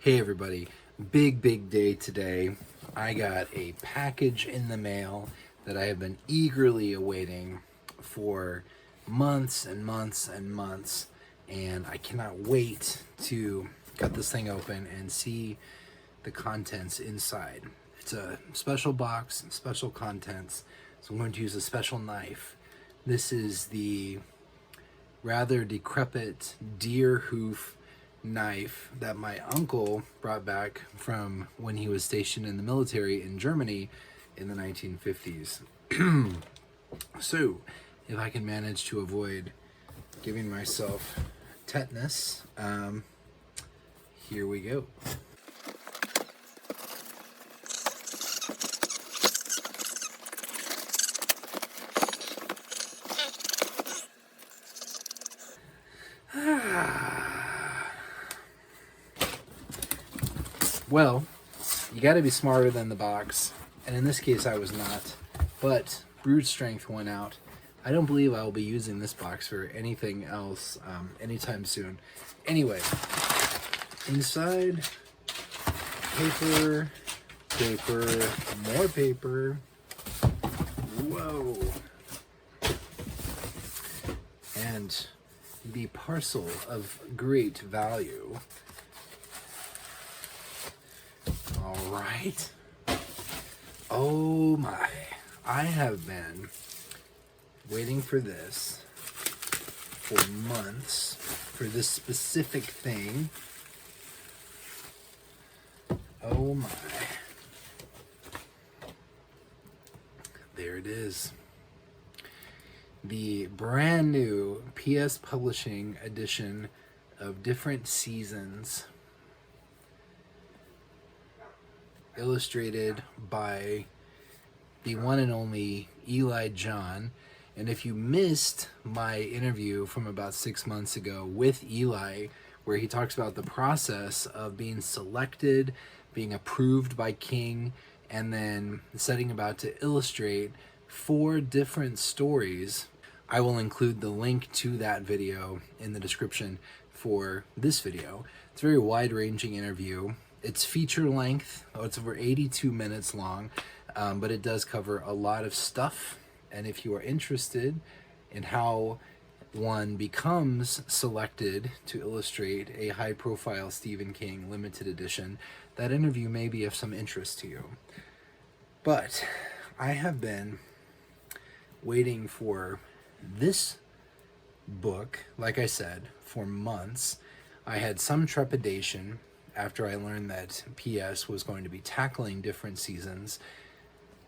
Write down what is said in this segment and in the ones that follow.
Hey everybody, big day today. I got a package in the mail that I have been eagerly awaiting for months and months and months, and I cannot wait to cut this thing open and see the contents inside. It's a special box and special contents, so I'm going to use a special knife. This is the rather decrepit deer hoof knife that my uncle brought back from when he was stationed in the military in Germany in the 1950s. So, if I can manage to avoid giving myself tetanus, here we go. Well, you got to be smarter than the box, and in this case I was not, but brute strength won out. I don't believe I will be using this box for anything else anytime soon. Anyway, inside, paper, more paper. Whoa. And the parcel of great value. All right. Oh my. I have been waiting for this for months, for this specific thing. Oh my. There it is. The brand new PS Publishing edition of Different Seasons, illustrated by the one and only Eli John. And if you missed my interview from about 6 months ago with Eli, where he talks about the process of being selected, being approved by King, and then setting about to illustrate 4 different stories, I will include the link to that video in the description for this video. It's a very wide-ranging interview. It's feature length. It's over 82 minutes long, but it does cover a lot of stuff. And if you are interested in how one becomes selected to illustrate a high-profile Stephen King limited edition, that interview may be of some interest to you. But I have been waiting for this book, like I said, for months. I had some trepidation after I learned that PS was going to be tackling Different Seasons,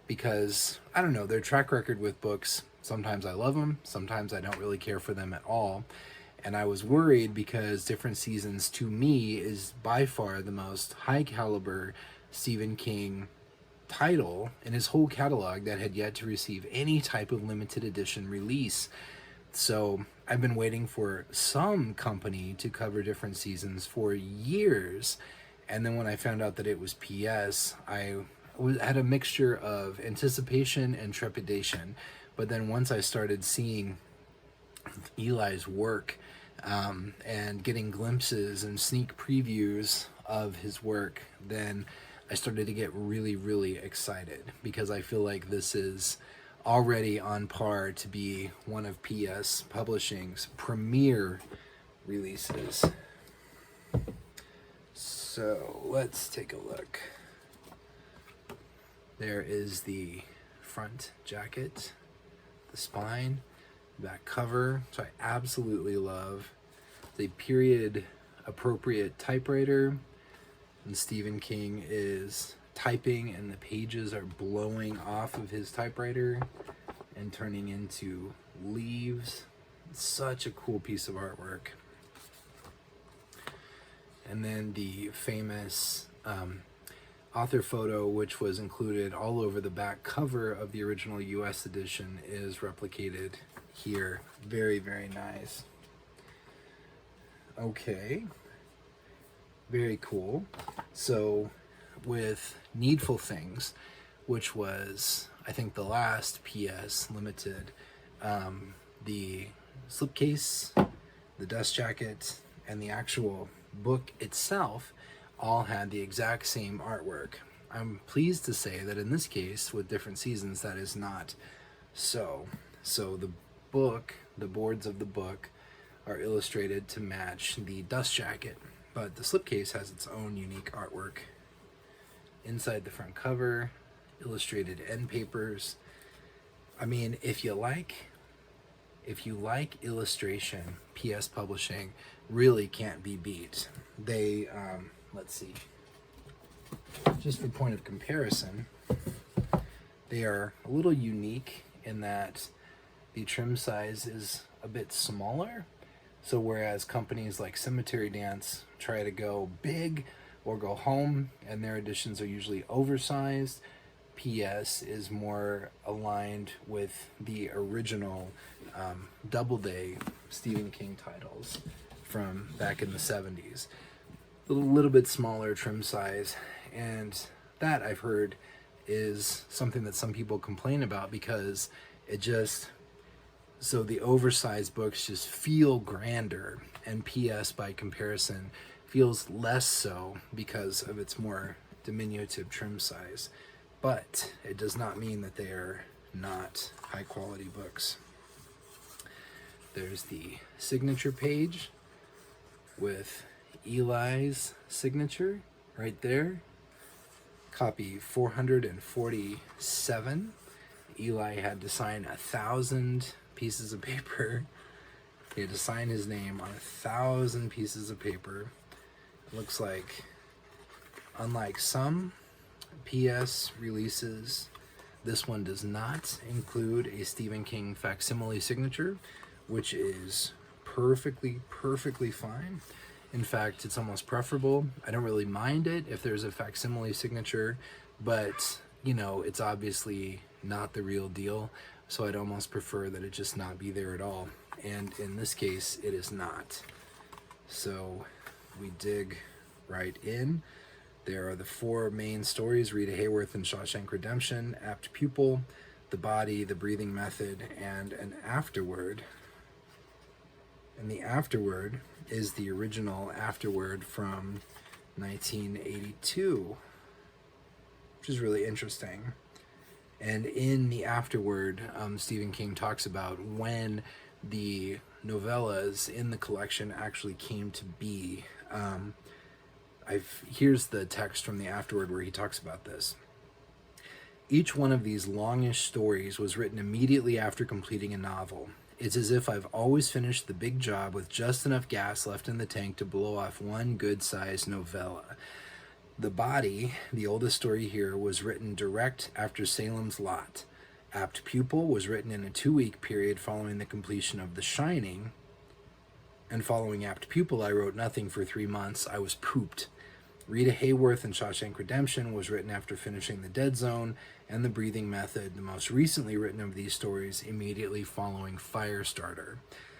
because, I don't know, their track record with books, sometimes I love them, sometimes I don't really care for them at all. And I was worried because Different Seasons, to me, is by far the most high caliber Stephen King title in his whole catalog that had yet to receive any type of limited edition release. So I've been waiting for some company to cover Different Seasons for years, and then when I found out that it was PS, I had a mixture of anticipation and trepidation. But then once I started seeing Eli's work and getting glimpses and sneak previews of his work, then I started to get really excited, because I feel like this is already on par to be one of PS Publishing's premier releases. So let's take a look. There is the front jacket, the spine, back cover, which I absolutely love. The period appropriate typewriter, and Stephen King is typing and the pages are blowing off of his typewriter and turning into leaves. It's such a cool piece of artwork. And then the famous author photo, which was included all over the back cover of the original US edition, is replicated here. Very nice. Okay. Very cool. So with Needful Things, which was, I think, the last PS limited, the slipcase, the dust jacket, and the actual book itself all had the exact same artwork. I'm pleased to say that in this case, with different seasons, that is not so. So the book, the boards of the book, are illustrated to match the dust jacket, but the slipcase has its own unique artwork. Inside the front cover, illustrated end papers. I mean, if you like illustration, PS Publishing really can't be beat. They, let's see, just for point of comparison, they are a little unique in that the trim size is a bit smaller. So whereas companies like Cemetery Dance try to go big or go home, and their editions are usually oversized, PS is more aligned with the original Doubleday Stephen King titles from back in the 70s. A little bit smaller trim size, and that, I've heard, is something that some people complain about because it just, so the oversized books just feel grander, and PS by comparison feels less so because of its more diminutive trim size. But it does not mean that they are not high quality books. There's the signature page with Eli's signature right there. Copy 447. Eli had to sign 1,000 pieces of paper. He had to sign his name on 1,000 pieces of paper. It looks like, unlike some PS releases, this one does not include a Stephen King facsimile signature, which is perfectly fine. In fact, it's almost preferable. I don't really mind it if there's a facsimile signature, but you know, it's obviously not the real deal, so I'd almost prefer that it just not be there at all. And in this case, it is not. So we dig right in. There are the four main stories: Rita Hayworth and Shawshank Redemption, Apt Pupil, The Body, The Breathing Method, and an afterword. And the afterword is the original afterword from 1982, which is really interesting. And in the afterword, Stephen King talks about when the novellas in the collection actually came to be. Here's the text from the afterword where he talks about this. Each one of these longish stories was written immediately after completing a novel. It's as if I've always finished the big job with just enough gas left in the tank to blow off one good-sized novella. The Body, the oldest story here, was written direct after Salem's Lot. Apt Pupil was written in a 2-week period following the completion of The Shining. And following Apt Pupil, I wrote nothing for 3 months. I was pooped. Rita Hayworth and Shawshank Redemption was written after finishing The Dead Zone and The Breathing Method, the most recently written of these stories, immediately following Firestarter.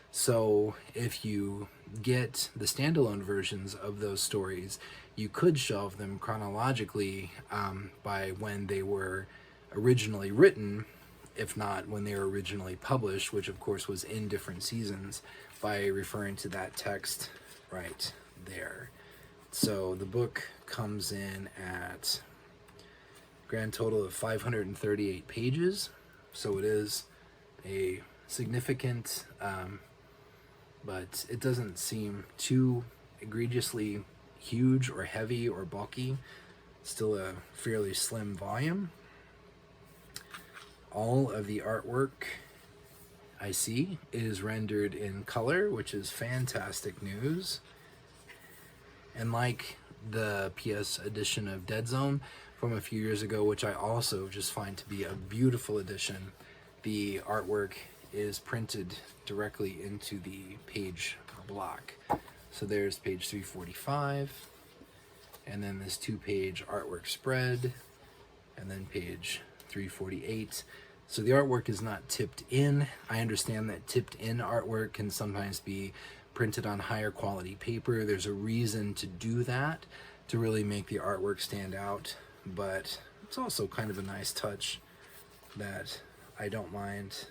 So if you get the standalone versions of those stories, you could shelve them chronologically by when they were originally written, if not when they were originally published, which of course was in different seasons, by referring to that text right there. So the book comes in at grand total of 538 pages, so it is a significant, but it doesn't seem too egregiously huge or heavy or bulky. Still a fairly slim volume. All of the artwork I see is rendered in color, which is fantastic news. And like the PS edition of Dead Zone from a few years ago, which I also just find to be a beautiful edition, the artwork is printed directly into the page block. So there's page 345, and then this 2-page artwork spread, and then page 348. So the artwork is not tipped in. I understand that tipped in artwork can sometimes be printed on higher quality paper. There's a reason to do that, to really make the artwork stand out, but it's also kind of a nice touch that I don't mind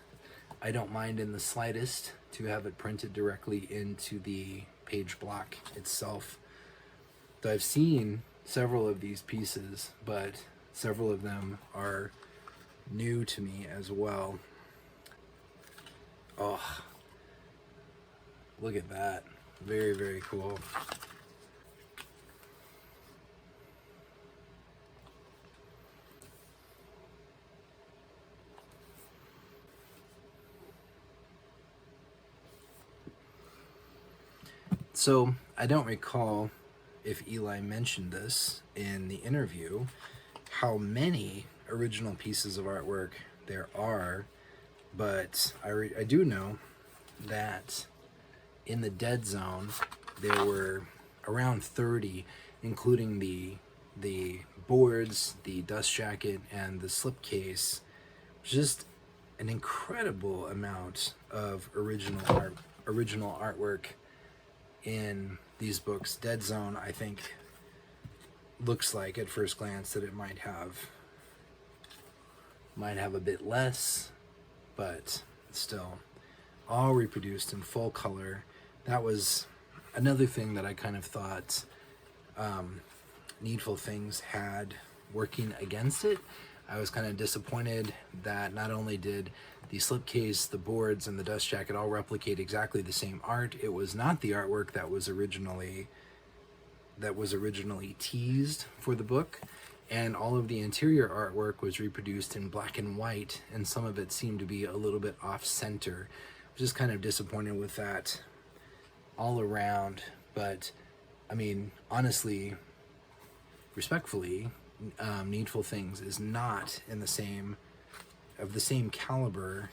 in the slightest to have it printed directly into the page block itself. So I've seen several of these pieces, but several of them are new to me as well. Oh, look at that. Very, very cool. So I don't recall if Eli mentioned this in the interview, how many original pieces of artwork there are, but I do know that in the dead zone there were around 30, including the boards, the dust jacket, and the slipcase. Just an incredible amount of original artwork in these books. Dead Zone, I think, looks like at first glance that it might have a bit less, but still all reproduced in full color. That was another thing that I kind of thought Needful Things had working against it. I was kind of disappointed that not only did the slipcase, the boards, and the dust jacket all replicate exactly the same art, it was not the artwork that was originally teased for the book, and all of the interior artwork was reproduced in black and white, and some of it seemed to be a little bit off center. I was just kind of disappointed with that all around. But I mean, honestly, respectfully, Needful Things is not in the same caliber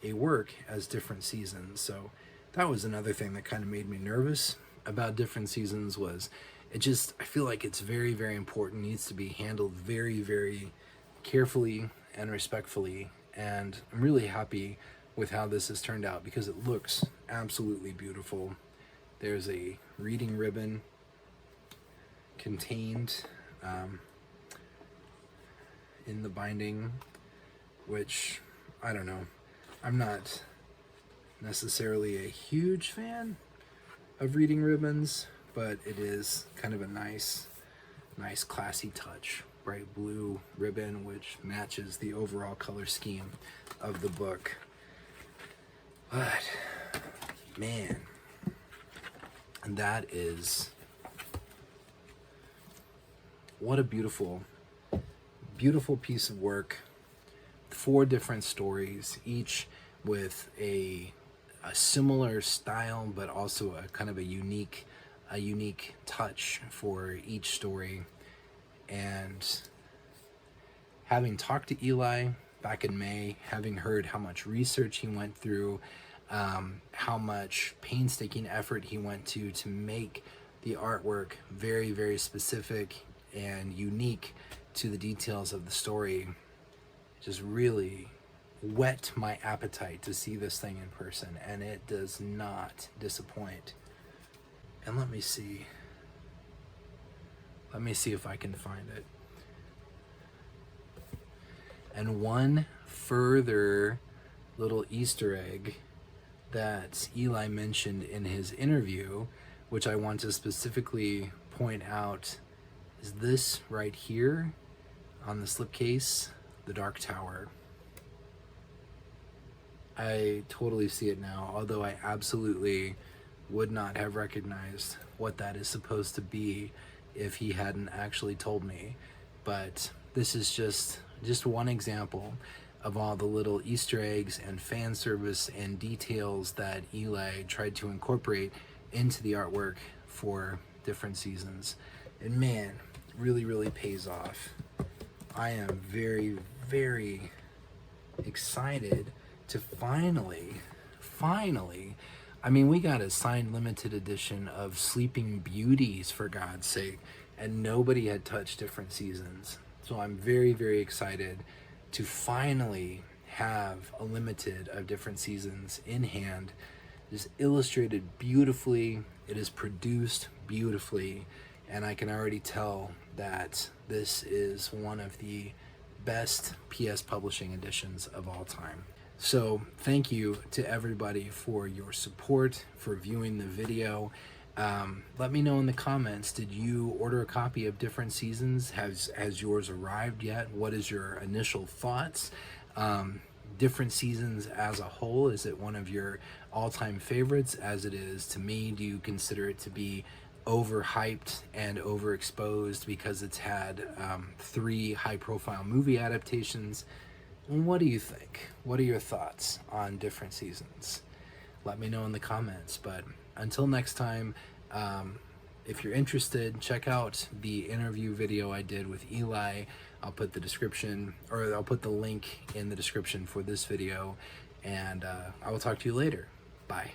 a work as Different Seasons. So that was another thing that kind of made me nervous about Different Seasons. Was I feel like it's very, very important, needs to be handled very, very carefully and respectfully, and I'm really happy with how this has turned out because it looks absolutely beautiful. There's a reading ribbon contained in the binding, which, I don't know, I'm not necessarily a huge fan of reading ribbons, but it is kind of a nice classy touch. Bright blue ribbon, which matches the overall color scheme of the book. But man, that is, what a beautiful piece of work. 4 different stories, each with a similar style, but also a kind of a unique touch for each story. And having talked to Eli back in May, having heard how much research he went through, how much painstaking effort he went to make the artwork very, very specific and unique to the details of the story, just really whet my appetite to see this thing in person, and it does not disappoint. And let me see if I can find it. And one further little Easter egg that Eli mentioned in his interview, which I want to specifically point out, is this right here on the slipcase, the Dark Tower. I totally see it now, although I absolutely would not have recognized what that is supposed to be if he hadn't actually told me. But this is just one example of all the little Easter eggs and fan service and details that Eli tried to incorporate into the artwork for Different Seasons. And man, really, really pays off. I am very, very excited to finally, I mean, we got a signed limited edition of Sleeping Beauties, for God's sake, and nobody had touched Different Seasons. So I'm very, very excited to finally have a limited of Different Seasons in hand. It is illustrated beautifully, it is produced beautifully, and I can already tell that this is one of the best PS Publishing editions of all time. So thank you to everybody for your support, for viewing the video. Let me know in the comments, did you order a copy of Different Seasons? Has yours arrived yet? What is your initial thoughts? Different Seasons as a whole, is it one of your all-time favorites as it is to me? Do you consider it to be overhyped and overexposed because it's had 3 high-profile movie adaptations? What do you think? What are your thoughts on Different Seasons? Let me know in the comments. But until next time, if you're interested, check out the interview video I did with Eli. I'll put the description, or I'll put the link in the description for this video, and I will talk to you later. Bye.